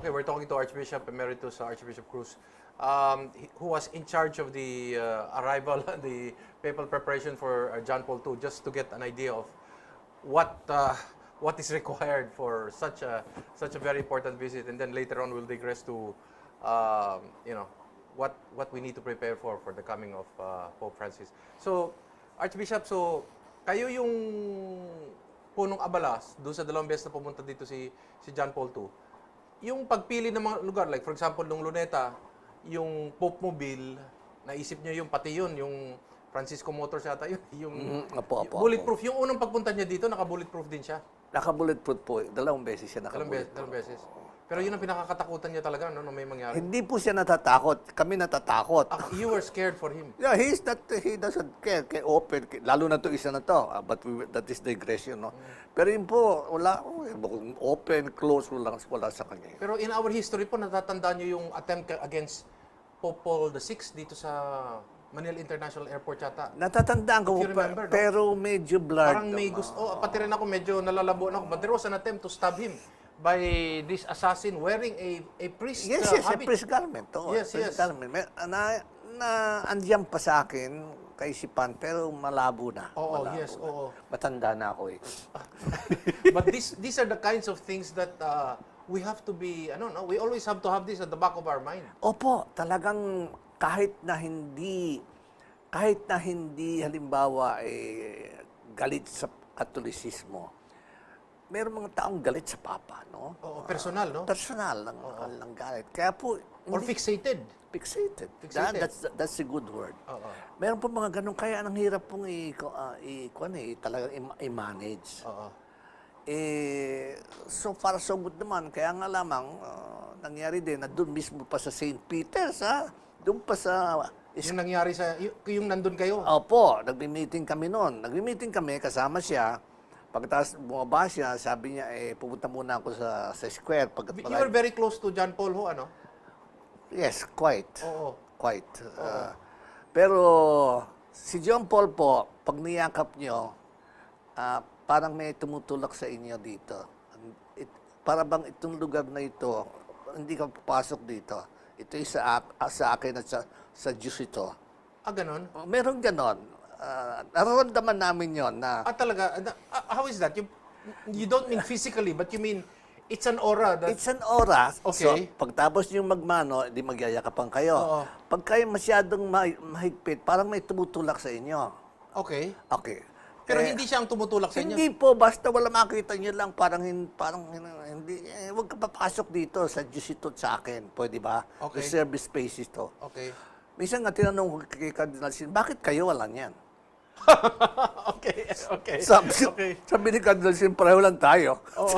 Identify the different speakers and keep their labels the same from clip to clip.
Speaker 1: Okay, we're talking to Archbishop Emeritus Archbishop Cruz, who was in charge of the arrival, the papal preparation for John Paul II, just to get an idea of what is required for such a very important visit, and then later on we'll digress to what we need to prepare for the coming of Pope Francis. So, Archbishop, so kayo yung punong abala doon sa dalawang beses na pumunta dito si John Paul II. Yung pagpili ng mga lugar, like for example, nung Luneta, yung Pope Mobile, naisip niyo yung pati yun, yung Francisco Motors yata yun, yung bulletproof. Yung unang pagpunta niya dito, naka-bulletproof din siya.
Speaker 2: Naka-bulletproof po. Dalawang beses siya naka-bulletproof.
Speaker 1: Dalawang beses. Pero yun ang pinakakatakutan niya talaga, no, may mangyari.
Speaker 2: Hindi po siya natatakot. Kami natatakot.
Speaker 1: You were scared for him.
Speaker 2: Yeah, he doesn't care. Open. Lalo na to isa na to. But that is digression, no? Pero yun po, wala. Open, close, wala sa kanya.
Speaker 1: Pero in our history po, natatandaan niyo yung attempt against Pope Paul VI dito sa Manila International Airport yata.
Speaker 2: Natatandaan ko po,
Speaker 1: remember, no?
Speaker 2: pero medyo blurred.
Speaker 1: Parang may gusto, pati rin ako medyo nalalabo na ako. But there was an attempt to stab him by this assassin wearing a priest
Speaker 2: yes,
Speaker 1: habit.
Speaker 2: a priest garment. Oh,
Speaker 1: yes,
Speaker 2: priest garment. Andiyan pa sa akin, kaisipan, pero malabo na.
Speaker 1: Oo,
Speaker 2: malabo
Speaker 1: yes,
Speaker 2: na.
Speaker 1: oo.
Speaker 2: Matanda na ako eh.
Speaker 1: But these are the kinds of things that we have to be, we always have to have this at the back of our mind.
Speaker 2: Opo, talagang kahit na hindi halimbawa galit sa Katolisismo, meron mga taong galit sa Papa, no?
Speaker 1: Oo, personal, no?
Speaker 2: Personal lang galit. Kaya po,
Speaker 1: Or fixated.
Speaker 2: Fixated.
Speaker 1: Fixated.
Speaker 2: That's a good word.
Speaker 1: Oo.
Speaker 2: Meron po mga ganun, kaya ang hirap pong talagang i-manage.
Speaker 1: Oo.
Speaker 2: So far so good naman. Kaya nga lamang, nangyari din na doon mismo pa sa St. Peter's, doon pa sa...
Speaker 1: Yung nangyari yung nandun kayo.
Speaker 2: Opo, nagmi-meeting kami noon. Nagmi-meeting kami, kasama siya. Pagkatapos bumaba siya, sabi niya, pupunta muna ako sa square.
Speaker 1: You were very close to John Paul ho, ano?
Speaker 2: Yes, quite.
Speaker 1: Oo.
Speaker 2: Quite. Pero si John Paul po, pag niyakap niyo, parang may tumutulak sa inyo dito. Para bang itong lugar na ito, hindi ka papasok dito. Ito ay sa akin at sa Diyos ito.
Speaker 1: Ganon?
Speaker 2: Meron ganon. Nararamdaman namin yon na...
Speaker 1: Talaga? How is that? You don't mean physically, but you mean it's an aura that...
Speaker 2: It's an aura.
Speaker 1: Okay.
Speaker 2: So, pagtapos yung magmano, di magyayakapan kayo.
Speaker 1: Oo.
Speaker 2: Pag kayo masyadong mahigpit, parang may tumutulak sa inyo.
Speaker 1: Okay.
Speaker 2: Okay.
Speaker 1: Pero hindi siya ang tumutulak sa inyo?
Speaker 2: Hindi po, basta wala makita nyo lang, parang hindi, huwag ka papasok dito sa Diyos ito sa akin. Pwede ba?
Speaker 1: Okay.
Speaker 2: Reserve spaces to.
Speaker 1: Okay.
Speaker 2: Minsan nga tinanong ko kay Cardinal Sin, bakit kayo wala niyan?
Speaker 1: Okay.
Speaker 2: Sabi ni Cardinal Sin, pareho lang tayo.
Speaker 1: Oh,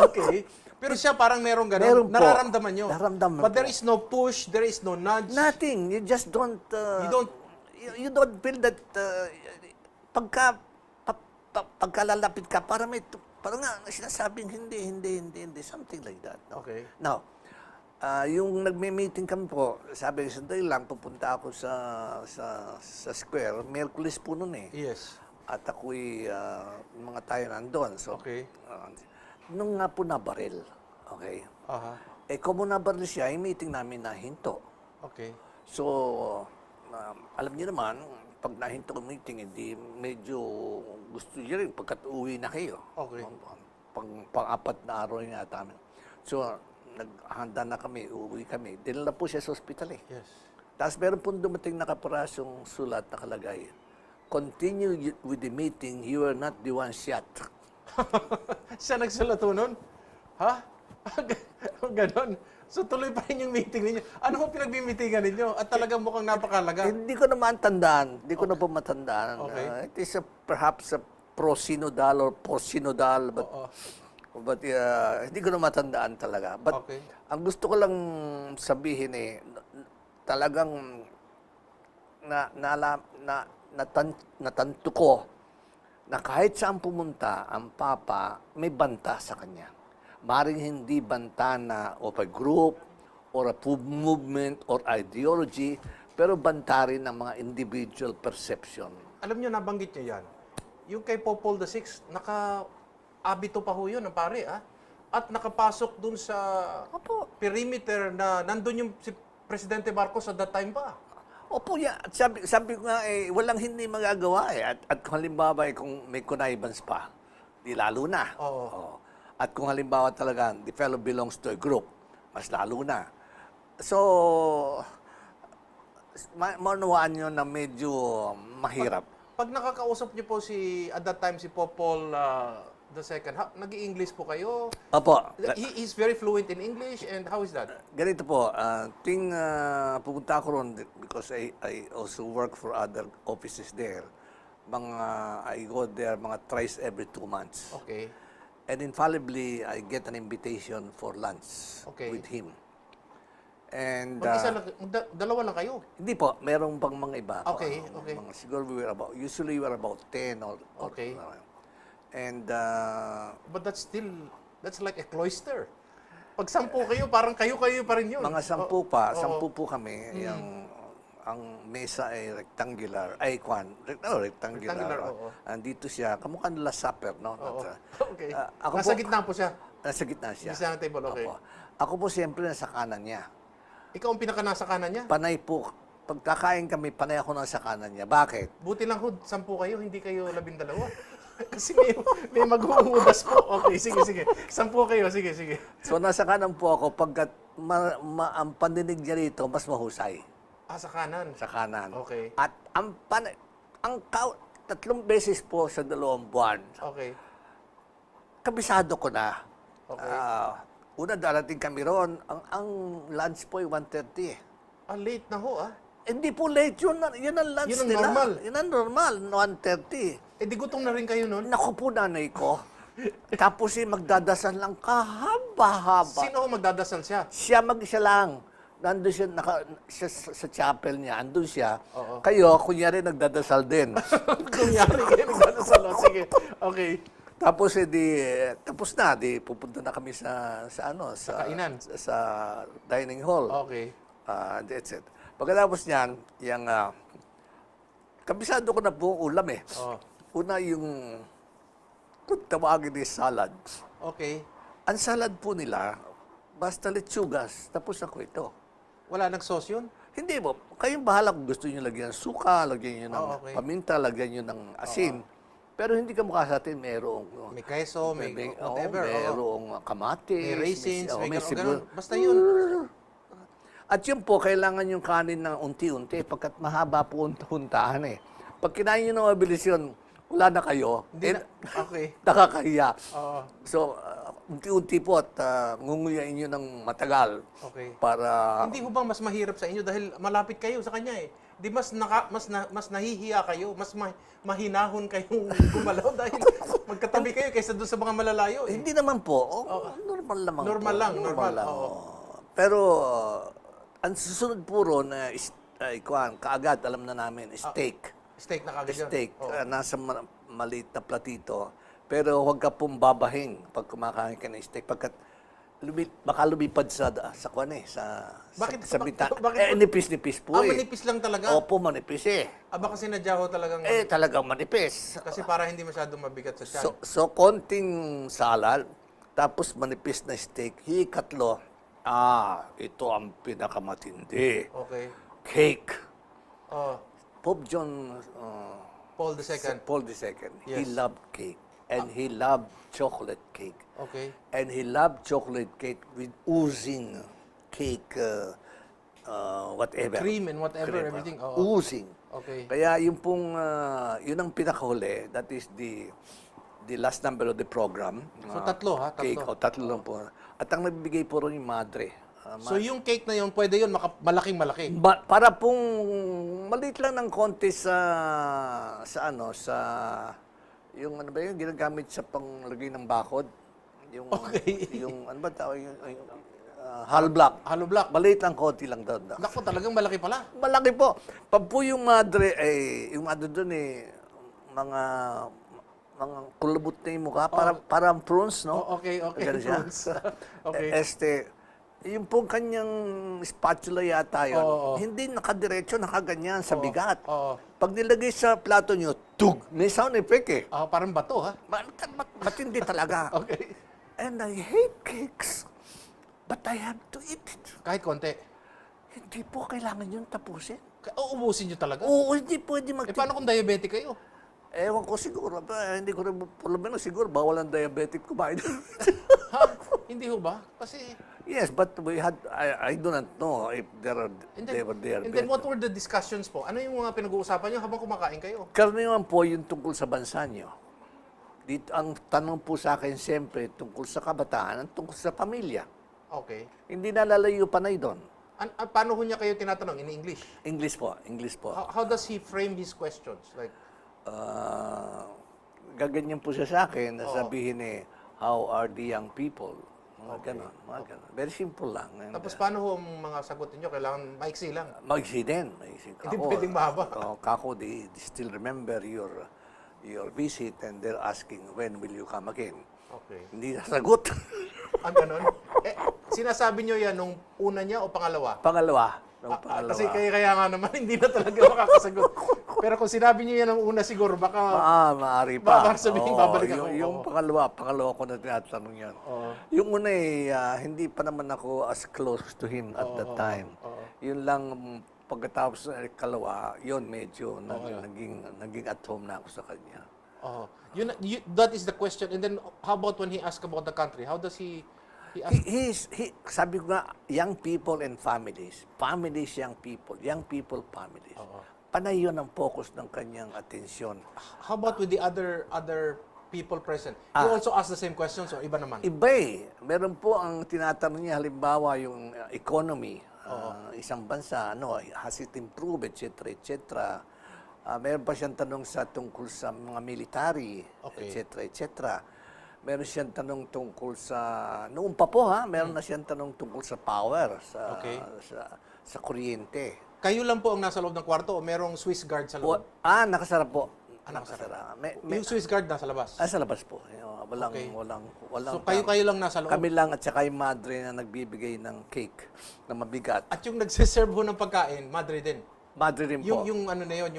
Speaker 1: okay. Pero siya parang merong ganun.
Speaker 2: Meron po.
Speaker 1: Nararamdaman nyo.
Speaker 2: Nararamdaman
Speaker 1: But there
Speaker 2: po.
Speaker 1: is no push, there is no nudge.
Speaker 2: Nothing. You just don't... You don't feel that... Pagkalalapit ka, parang nga sinasabing hindi. Something like that. No?
Speaker 1: Okay.
Speaker 2: Now, yung nagme-meeting kami po, sabi ko, sandali lang, pupunta ako sa square. Merkulis po noon eh.
Speaker 1: Yes.
Speaker 2: At ako'y, mga tayo nandun. So,
Speaker 1: Okay.
Speaker 2: nung nga po nabaril, okay?
Speaker 1: Aha.
Speaker 2: Kung nabaril siya, yung meeting namin nahinto.
Speaker 1: Okay.
Speaker 2: So, alam niyo naman, pag nahinto ang meeting, hindi medyo gusto niya rin pagkat uwi na kayo.
Speaker 1: Okay.
Speaker 2: Pang-apat na araw nga namin. So, naghanda na kami, uuwi kami. Dinala po siya sa ospital eh.
Speaker 1: Yes.
Speaker 2: Tapos meron pong dumating na kaparasong sulat na kalagay. Continue with the meeting, you are not the one shot.
Speaker 1: Siya nagsulat ho nun? Ha? Ganon. So tuloy pa rin yung meeting ninyo. Ano mo pinagmi-meetingan ninyo? At talagang mukhang napakalaga.
Speaker 2: Hindi ko naman tandaan. Hindi ko na po matandaan.
Speaker 1: Okay.
Speaker 2: It is perhaps a pro-synodal or post-synodal. But hindi ko na matandaan talaga. But
Speaker 1: Okay.
Speaker 2: ang gusto ko lang sabihin talagang natanto ko na kahit saan pumunta ang Papa, may banta sa kanya. Maring hindi banta na of a group or a movement or ideology, pero banta rin ng mga individual perception.
Speaker 1: Alam nyo, nabanggit nyo yan. Yung kay Pope Paul VI, naka-abito pa ho yun, ang pare, At nakapasok dun sa perimeter na nandun yung si Presidente Marcos at that time pa.
Speaker 2: Opo, yeah. At sabi ko nga, walang hindi magagawa eh. At kung halimbawa, kung may connivance pa, di lalo na.
Speaker 1: Oo.
Speaker 2: Oo. At kung halimbawa talaga, the fellow belongs to a group, mas lalo na. So, maunawaan nyo na medyo mahirap.
Speaker 1: Pag nakakausap niyo po at that time si Popol the second, nag-i-English po kayo?
Speaker 2: Opo.
Speaker 1: He's very fluent in English, and how is that?
Speaker 2: Ganito po, pupunta ako ron because I also work for other offices there. I go there thrice every 2 months.
Speaker 1: Okay.
Speaker 2: And infallibly, I get an invitation for lunch
Speaker 1: Okay.
Speaker 2: with him. And
Speaker 1: Mag-isa lang, dalawa lang kayo?
Speaker 2: hindi po, merong pang mga iba.
Speaker 1: Okay, okay.
Speaker 2: Siguro usually we were about 10 or
Speaker 1: Okay.
Speaker 2: And
Speaker 1: But that's like a cloister. Pag 10 kayo, parang kayo pa rin yun.
Speaker 2: mga 10
Speaker 1: Oo.
Speaker 2: pa, 10 po kami. Ang mesa ay rectangular, rectangular.
Speaker 1: Rectangular, oo.
Speaker 2: Andito siya, kamukha nila supper, no?
Speaker 1: Oo. Okay.
Speaker 2: Ako
Speaker 1: Nasa
Speaker 2: po-
Speaker 1: gitna po siya.
Speaker 2: Nasa gitna siya.
Speaker 1: Gitna ng table, okay.
Speaker 2: Opo. Ako po siyempre nasa kanan niya.
Speaker 1: Ikaw ang pinaka nasa kanan niya.
Speaker 2: Panay po, pagkakain kami, panay ako nasa kanan niya. Bakit?
Speaker 1: Buti lang ho, 10 kayo, hindi kayo 12. Kasi may maghuhudas po. Okay, sige. 10 kayo, sige.
Speaker 2: So nasa kanan po ako, pagkat ang pandinig niya rito, mas mahusay.
Speaker 1: Sa kanan.
Speaker 2: Sa kanan.
Speaker 1: Okay.
Speaker 2: At ang 3 beses po sa 2 buwan,
Speaker 1: Okay.
Speaker 2: kabisado ko na.
Speaker 1: Okay.
Speaker 2: Una, darating kami ron. Ang lunch po ay 1:30 eh.
Speaker 1: Late na ho,
Speaker 2: Hindi po late yun. Yun ang lunch
Speaker 1: Yun ang
Speaker 2: nila.
Speaker 1: normal.
Speaker 2: Yun ang normal, 1:30.
Speaker 1: Di gutom na rin kayo nun?
Speaker 2: Naku po, nanay ko. Tapos magdadasal lang kahaba-haba.
Speaker 1: Sino ho magdadasal siya?
Speaker 2: Siya mag-isa lang. Nandun siya sa chapel niya. Andun siya.
Speaker 1: Oo.
Speaker 2: Kayo, kunyari, nagdadasal din.
Speaker 1: Kunyari kayo magdadasal. Sige, okay.
Speaker 2: Tapos, tapos na. Pupunta na kami sa
Speaker 1: kainan.
Speaker 2: Sa dining hall.
Speaker 1: Okay.
Speaker 2: That's it. Pagkatapos niyan, kabisado ko na po ang ulam eh.
Speaker 1: Oh.
Speaker 2: Una yung, kung tawagin ni salad.
Speaker 1: Okay.
Speaker 2: Ang salad po nila, basta lechugas, tapos ako ito.
Speaker 1: Wala nag-sauce yun?
Speaker 2: Hindi po. Kayong bahala kung gusto nyo lagyan ng suka, lagyan nyo ng
Speaker 1: Okay.
Speaker 2: paminta, lagyan nyo ng asin. Pero hindi ka mukha sa atin, merong
Speaker 1: May queso, may whatever.
Speaker 2: merong kamatis.
Speaker 1: May raisins, may
Speaker 2: siguro.
Speaker 1: ganun. Basta yun.
Speaker 2: At yun po, kailangan yung kanin ng unti-unti, pagkat mahaba po huntahan eh. Pag kinain nyo ng mabilis yun, wala na kayo.
Speaker 1: Hindi na. Okay.
Speaker 2: Nakakahiya.
Speaker 1: Oo.
Speaker 2: So, unti-unti po at ngunguyain nyo ng matagal
Speaker 1: Okay.
Speaker 2: para...
Speaker 1: Hindi ho ba mas mahirap sa inyo dahil malapit kayo sa kanya eh? Di mas nahihiya kayo, mas mahinahon kayong gumalaw dahil magkatabi kayo kaysa doon sa mga malalayo eh.
Speaker 2: Hindi naman po. Normal lamang
Speaker 1: Normal
Speaker 2: po.
Speaker 1: lang, normal.
Speaker 2: lang.
Speaker 1: Oo.
Speaker 2: Pero, ang susunod puro na kaagad, alam na namin, steak.
Speaker 1: Steak na kagad yun.
Speaker 2: Steak.
Speaker 1: Oo.
Speaker 2: Nasa maliit na platito. Pero huwag ka pong babahing pag kumakain ka ng steak. Pagkat baka lumipad sa kwan eh, sa bita.
Speaker 1: Bakit?
Speaker 2: Nipis-nipis po eh.
Speaker 1: Manipis lang talaga?
Speaker 2: Opo, manipis eh.
Speaker 1: Baka sinadya ho talagang...
Speaker 2: Talagang manipis.
Speaker 1: Kasi para hindi masyadong mabigat sa tiyan.
Speaker 2: So konting salad, tapos manipis na steak, hikatlo. Ito ang pinakamatindi.
Speaker 1: Okay.
Speaker 2: Cake.
Speaker 1: Oh,
Speaker 2: Pope John
Speaker 1: Paul II.
Speaker 2: Paul II, he
Speaker 1: Yes.
Speaker 2: loved cake. And he loved chocolate cake.
Speaker 1: Okay.
Speaker 2: And he loved chocolate cake with oozing cake, whatever.
Speaker 1: Cream and whatever,
Speaker 2: Cream,
Speaker 1: everything. Oo.
Speaker 2: Oozing.
Speaker 1: Okay.
Speaker 2: Kaya yung pong, yun ang pinakahuli, that is the last number of the program.
Speaker 1: So, tatlo, ha? Tatlo.
Speaker 2: Cake, tatlo lang po. At ang nagbibigay po ron yung madre.
Speaker 1: So yung cake na yun, pwede yun malaking-malaki.
Speaker 2: Para pong maliit lang ng konti sa yung ano ba yun, ginagamit sa panglagay ng bakod. Yung,
Speaker 1: Okay.
Speaker 2: yung ano ba tawag yung hollow block.
Speaker 1: Hollow block.
Speaker 2: Maliit lang, konti lang doon.
Speaker 1: Naku, talagang malaki pala.
Speaker 2: Malaki po. Pag po yung madre, yung ano doon mga kulubot na yung mukha, parang prawns, no?
Speaker 1: Okay.
Speaker 2: Ganun siya.
Speaker 1: Prawns. Okay.
Speaker 2: Yung pong kanyang spatula yata yun,
Speaker 1: Oo.
Speaker 2: hindi nakadiretso, nakaganyan sa bigat.
Speaker 1: Oo.
Speaker 2: Pag nilagay sa plato nyo, tug! May sound effect eh.
Speaker 1: Parang bato, ha?
Speaker 2: Matindi talaga.
Speaker 1: Okay.
Speaker 2: And I hate cakes. But I have to eat it.
Speaker 1: Kahit konti.
Speaker 2: Hindi po kailangan yun tapusin.
Speaker 1: Uubusin nyo talaga?
Speaker 2: Oo, hindi pwede
Speaker 1: Paano kung diabetic kayo?
Speaker 2: Ewan ko siguro. Hindi ko rin, por lo menos siguro, bawal ang diabetic kumain.
Speaker 1: Ha? Hindi ho ba? Kasi...
Speaker 2: Yes, but we had, I do not know if they were there.
Speaker 1: And then what were the discussions po? Ano yung mga pinag-uusapan nyo habang kumakain kayo?
Speaker 2: Karaniwan po yung tungkol sa bansa nyo. Dito, ang tanong po sa akin siyempre tungkol sa kabataan, ang tungkol sa pamilya.
Speaker 1: Okay.
Speaker 2: Hindi nalalayo panay doon.
Speaker 1: Paano ho niya kayo tinatanong? In English?
Speaker 2: English po, English po.
Speaker 1: How does he frame his questions? Like,
Speaker 2: Gaganyan po siya sa akin, sabihin how are the young people? Mga ganon, mga ganon. Very simple lang. And,
Speaker 1: tapos paano ho ang mga sagot niyo? Kailangan maiksi lang.
Speaker 2: maiksi din. Maiksi.
Speaker 1: Hindi pwedeng mahaba.
Speaker 2: Kako, they still remember your visit and they're asking, when will you come again?
Speaker 1: Okay.
Speaker 2: Hindi nasagot.
Speaker 1: Ang ganon? Sinasabi niyo yan nung una niya o pangalawa?
Speaker 2: Pangalawa.
Speaker 1: Kasi kaya nga naman, hindi na talaga makakasagot. Pero kung sinabi niyo yan ng una siguro, baka...
Speaker 2: Maaari pa.
Speaker 1: Baka sabihin, babalik ako.
Speaker 2: Yung pangalawa ko na tinatanong yan. Yung una hindi pa naman ako as close to him at that time. Yun lang, pagkatapos ng kalawa, yun medyo naging at home na ako sa kanya.
Speaker 1: That is the question. And then, how about when he asked about the country? How does he ask?
Speaker 2: Sabi ko nga, young people and families. Families, young people. Young people, families. Panay yun ang focus ng kanyang atensyon.
Speaker 1: How about with the other people present? He also asked the same questions o iba naman?
Speaker 2: Iba Meron po ang tinatanong niya, halimbawa yung economy. Isang bansa, has it improved, etc., etc. Meron pa siyang tanong tungkol sa mga military, etc., etc. Meron siyang tanong tungkol sa... Noon pa po, meron na siyang tanong tungkol sa power, sa kuryente.
Speaker 1: Kayo lang po ang nasa loob ng kwarto o merong Swiss guard sa loob?
Speaker 2: Nakasarap po.
Speaker 1: Nakasarap. Yung Swiss guard nasa labas?
Speaker 2: Sa labas po. Walang
Speaker 1: So kayo lang nasa loob?
Speaker 2: Kami lang at saka yung madre na nagbibigay ng cake na mabigat.
Speaker 1: At yung nagsiserve ho ng pagkain, madre din?
Speaker 2: Madre din po.
Speaker 1: Yung ano na yun?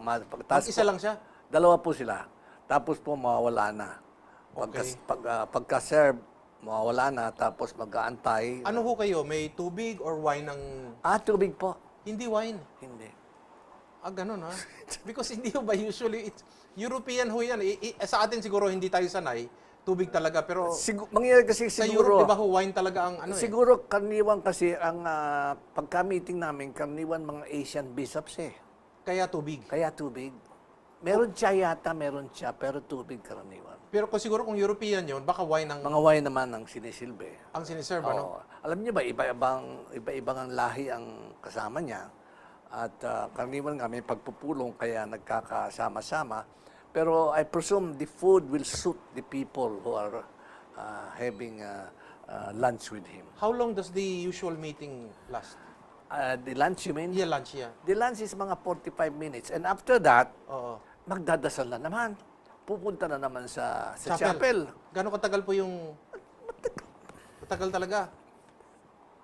Speaker 2: Madre.
Speaker 1: Isa lang siya?
Speaker 2: Dalawa po sila. Tapos po mawawala na. Pagka-serve, mawawala na. Tapos mag-aantay.
Speaker 1: Ano ho kayo? May tubig or wine ng...
Speaker 2: Tubig po.
Speaker 1: Hindi wine?
Speaker 2: Hindi.
Speaker 1: Ganun ha? Because hindi ho ba usually, European ho yan. Sa atin siguro hindi tayo sanay. Tubig talaga. Pero
Speaker 2: mangyayari kasi
Speaker 1: sa
Speaker 2: siguro...
Speaker 1: Europe, di ba ho, wine talaga ang ano
Speaker 2: Siguro karaniwan kasi ang pagka-meeting namin, karaniwan mga Asian bishops
Speaker 1: Kaya tubig.
Speaker 2: Kaya tubig. Meron siya yata, pero tubig karaniwan.
Speaker 1: Pero kung siguro kung European yun, baka wine ang...
Speaker 2: Mga wine naman ang sinisilbi.
Speaker 1: Ang siniserve, ano?
Speaker 2: Alam niyo ba, iba-ibang ang lahi ang kasama niya. At karaniwan nga may pagpupulong kaya nagkakasama-sama. Pero I presume the food will suit the people who are having lunch with him.
Speaker 1: How long does the usual meeting last?
Speaker 2: The lunch, you mean?
Speaker 1: Yeah, lunch, yeah.
Speaker 2: The lunch is mga 45 minutes. And after that,
Speaker 1: Oo.
Speaker 2: magdadasal na naman. Pupunta na naman sa chapel.
Speaker 1: Gano'ng katagal po yung... Matagal talaga.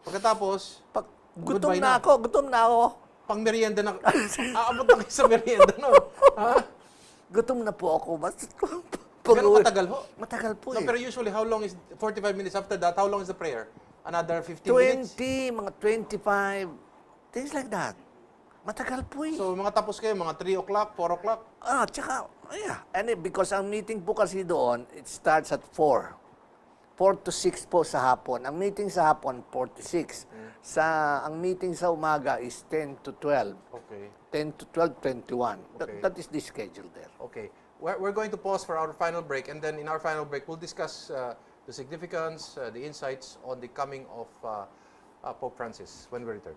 Speaker 1: Pagkatapos,
Speaker 2: Gutom
Speaker 1: goodbye
Speaker 2: na ako.
Speaker 1: Pang merienda na. Aabot na kayo sa merienda, no? Ha?
Speaker 2: Gutom na po ako.
Speaker 1: Gano'ng katagal ho?
Speaker 2: Matagal po
Speaker 1: No, pero usually, how long is 45 minutes after that? How long is the prayer? Another 15 minutes?
Speaker 2: 20, mga 25, things like that. Matagal po
Speaker 1: So, mga tapos kayo, mga 3 o'clock, 4 o'clock?
Speaker 2: Tsaka, And because ang meeting po kasi doon, it starts at 4. 4 to 6 po sa hapon. Ang meeting sa hapon, 4 to 6. Ang meeting sa umaga is 10 to 12.
Speaker 1: Okay.
Speaker 2: 10 to 12, 21.
Speaker 1: Okay.
Speaker 2: That is the schedule there.
Speaker 1: Okay. We're going to pause for our final break, and then in our final break, we'll discuss the significance, the insights on the coming of Pope Francis when we return.